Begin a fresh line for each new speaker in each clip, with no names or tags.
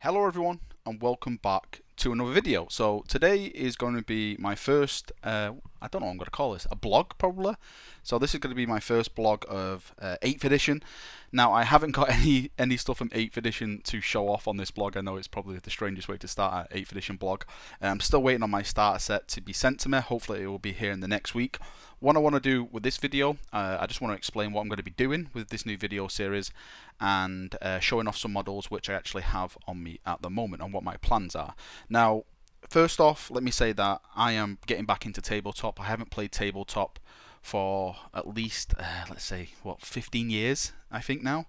Hello everyone and welcome back to another video. So today is going to be my first, I don't know what I'm going to call this, a blog probably. So this is going to be my first blog of 8th edition. Now I haven't got any stuff from 8th edition to show off on this blog. I know it's probably the strangest way to start an 8th edition blog. I'm still waiting on my starter set to be sent to me. Hopefully it will be here in the next week. What I want to do with this video, I just want to explain what I'm going to be doing with this new video series and showing off some models which I actually have on me at the moment and what my plans are. Now, first off, let me say that I am getting back into tabletop. I haven't played tabletop for at least, let's say, 15 years, I think now.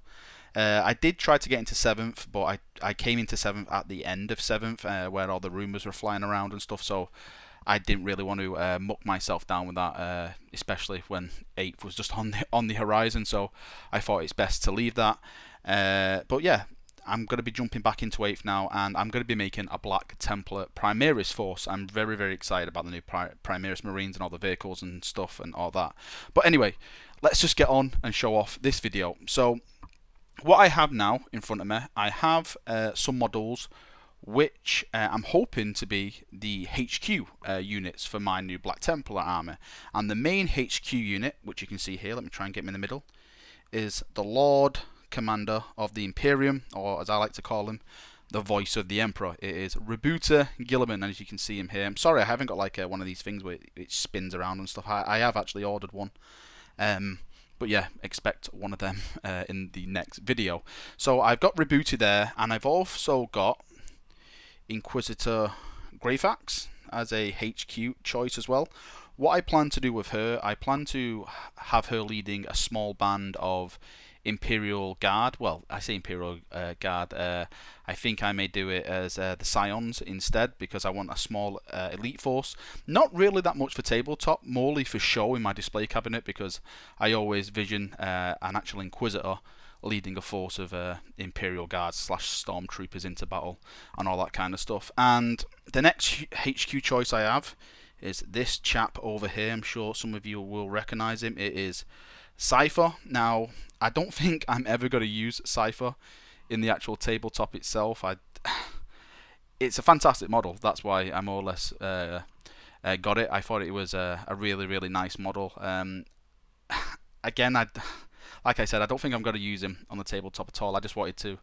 I did try to get into 7th, but I came into 7th at the end of 7th, where all the rumours were flying around and stuff, so I didn't really want to muck myself down with that, especially when 8th was just on the horizon, so I thought it's best to leave that. But yeah, I'm going to be jumping back into 8th now, and I'm going to be making a Black Templar Primaris force. I'm very, very excited about the new Primaris Marines and all the vehicles and stuff and all that. But anyway, let's just get on and show off this video. So, what I have now in front of me, I have some models which I'm hoping to be the HQ units for my new Black Templar army. And the main HQ unit, which you can see here, let me try and get him in the middle, is the Lord Commander of the Imperium, or as I like to call him, the voice of the Emperor. It is Rebooter Gilliman, and as you can see him here. I'm sorry I haven't got like one of these things where it spins around and stuff. I have actually ordered one. But yeah, expect one of them in the next video. So I've got Rebooter there, and I've also got Inquisitor Greyfax as a HQ choice as well. What I plan to do with her, I plan to have her leading a small band of Imperial Guard. Well, I say Imperial Guard. I think I may do it as the Scions instead, because I want a small elite force. Not really that much for tabletop, morely for show in my display cabinet, because I always vision an actual Inquisitor leading a force of Imperial Guards / Stormtroopers into battle and all that kind of stuff. And the next HQ choice I have is this chap over here. I'm sure some of you will recognise him. It is Cypher. Now, I don't think I'm ever going to use Cypher in the actual tabletop itself. It's a fantastic model. That's why I more or less got it. I thought it was a really, really nice model. Again, like I said, I don't think I'm going to use him on the tabletop at all. I just wanted to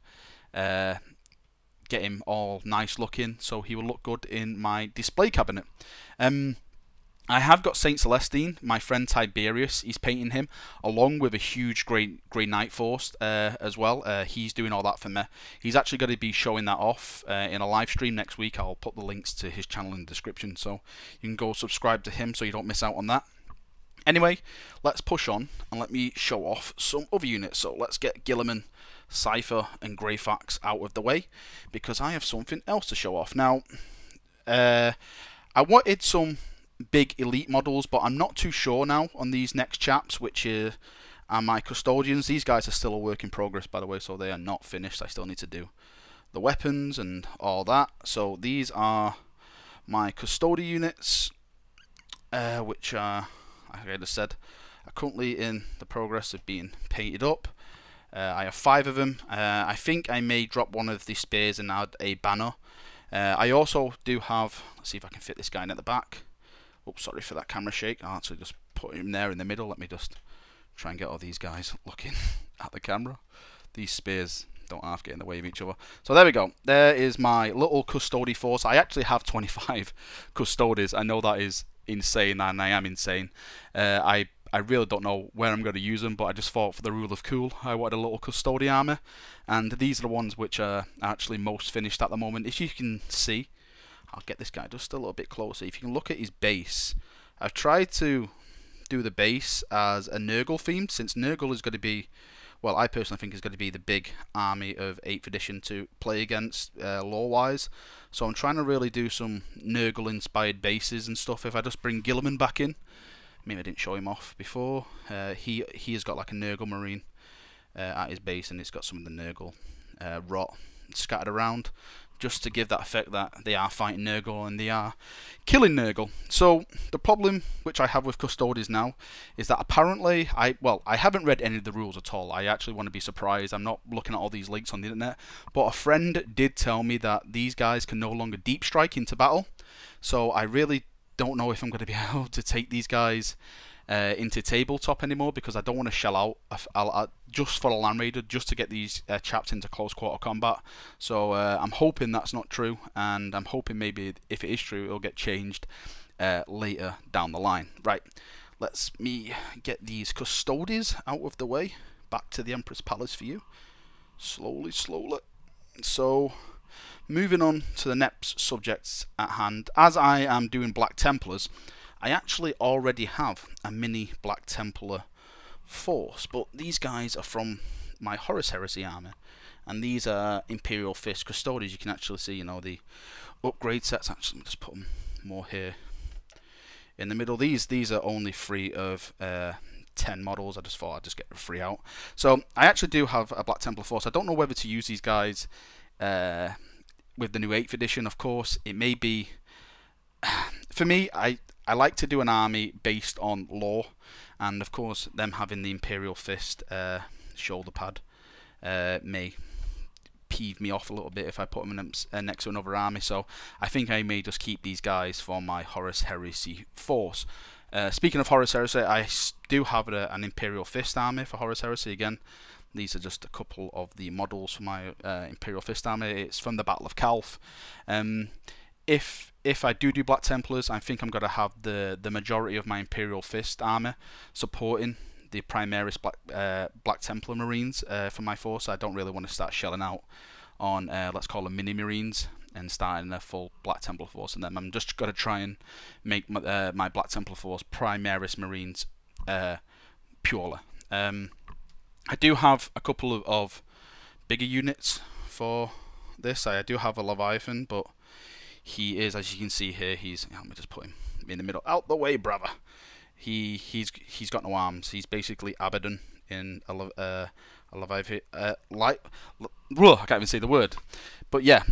get him all nice looking so he will look good in my display cabinet. I have got Saint Celestine, my friend Tiberius. He's painting him along with a huge Grey Knight force as well. He's doing all that for me. He's actually going to be showing that off in a live stream next week. I'll put the links to his channel in the description, so you can go subscribe to him so you don't miss out on that. Anyway, let's push on and let me show off some other units. So let's get Gilliman, Cypher and Greyfax out of the way, because I have something else to show off. Now, I wanted some big elite models, but I'm not too sure now on these next chaps, which are my Custodians. These guys are still a work in progress, by the way, so they are not finished. I still need to do the weapons and all that. So these are my Custodian units, which are, like I just said, are currently in the progress of being painted up. I have 5 of them. I think I may drop one of the spears and add a banner. I also do have, let's see if I can fit this guy in at the back. Oops, sorry for that camera shake. I'll actually just put him there in the middle. Let me just try and get all these guys looking at the camera. These spears don't half get in the way of each other. So there we go. There is my little Custode force. I actually have 25 Custodes. I know that is insane, and I am insane. I really don't know where I'm going to use them, but I just thought for the rule of cool, I wanted a little Custode army, and these are the ones which are actually most finished at the moment. If you can see, I'll get this guy just a little bit closer. If you can look at his base, I've tried to do the base as a Nurgle themed, since Nurgle is going to be, well, I personally think is going to be the big army of 8th edition to play against lore-wise. So I'm trying to really do some Nurgle-inspired bases and stuff. If I just bring Gilliman back in, maybe I didn't show him off before. He has got like a Nurgle Marine at his base, and it's got some of the Nurgle rot scattered around. just to give that effect that they are fighting Nurgle and they are killing Nurgle. So the problem which I have with Custodes now is that apparently, I haven't read any of the rules at all. I actually want to be surprised. I'm not looking at all these links on the internet, but a friend did tell me that these guys can no longer deep strike into battle. So I really don't know if I'm going to be able to take these guys into tabletop anymore, because I don't want to shell out just for a Land Raider just to get these chaps into close quarter combat. So I'm hoping that's not true, and I'm hoping maybe if it is true, it'll get changed later down the line. Right, let's me get these Custodes out of the way. Back to the Emperor's Palace for you. Slowly. So moving on to the next subjects at hand. As I am doing Black Templars, I actually already have a mini Black Templar force, but these guys are from my Horus Heresy army, and these are Imperial Fist Custodes. You can actually see, you know, the upgrade sets. Actually, let me just put them more here in the middle. These are only free of 10 models. I just thought I'd just get them free out. So I actually do have a Black Templar force. I don't know whether to use these guys with the new 8th edition. Of course, it may be. For me, I like to do an army based on lore, and of course them having the Imperial Fist shoulder pad may peeve me off a little bit if I put them next to another army. So I think I may just keep these guys for my Horus Heresy force. Speaking of Horus Heresy, I do have an Imperial Fist army for Horus Heresy. Again, these are just a couple of the models for my Imperial Fist army. It's from the Battle of Calth. If I do Black Templars, I think I'm going to have the majority of my Imperial Fist army supporting the Primaris Black Templar Marines for my force. I don't really want to start shelling out on, let's call them mini Marines, and starting a full Black Templar force in them. I'm just going to try and make my Black Templar force Primaris Marines purely. I do have a couple of bigger units for this. I do have a Leviathan, but he is, as you can see here, let me just put him in the middle. Out the way, brother. He's got no arms. He's basically Abaddon in a Leviathan. I can't even say the word. But yeah,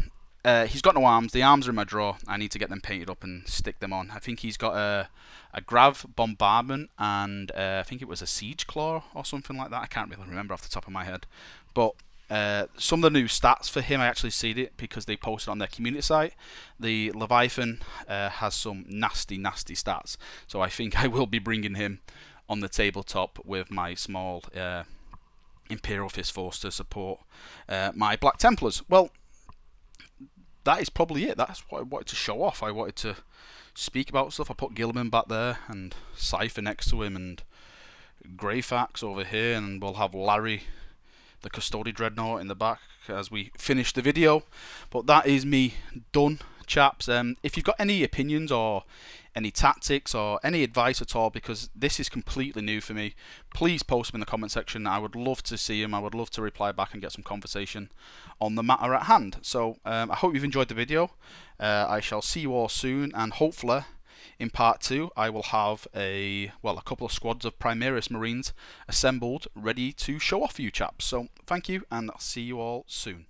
he's got no arms. The arms are in my drawer. I need to get them painted up and stick them on. I think he's got a Grav Bombardment and I think it was a Siege Claw or something like that. I can't really remember off the top of my head. But some of the new stats for him, I actually see it because they posted on their community site. The Leviathan has some nasty stats, so I think I will be bringing him on the tabletop with my small Imperial Fist force to support my Black Templars. Well, that is probably it. That's what I wanted to show off. I wanted to speak about stuff. I put Gilliman back there and Cypher next to him and Greyfax over here, and we'll have Larry, the Custodian Dreadnought, in the back as we finish the video. But that is me done, chaps. If you've got any opinions or any tactics or any advice at all, because this is completely new for me, please post them in the comment section. I would love to see them. I would love to reply back and get some conversation on the matter at hand. So I hope you've enjoyed the video. I shall see you all soon, and hopefully in part 2 I will have a couple of squads of Primaris Marines assembled, ready to show off for you chaps. So thank you, and I'll see you all soon.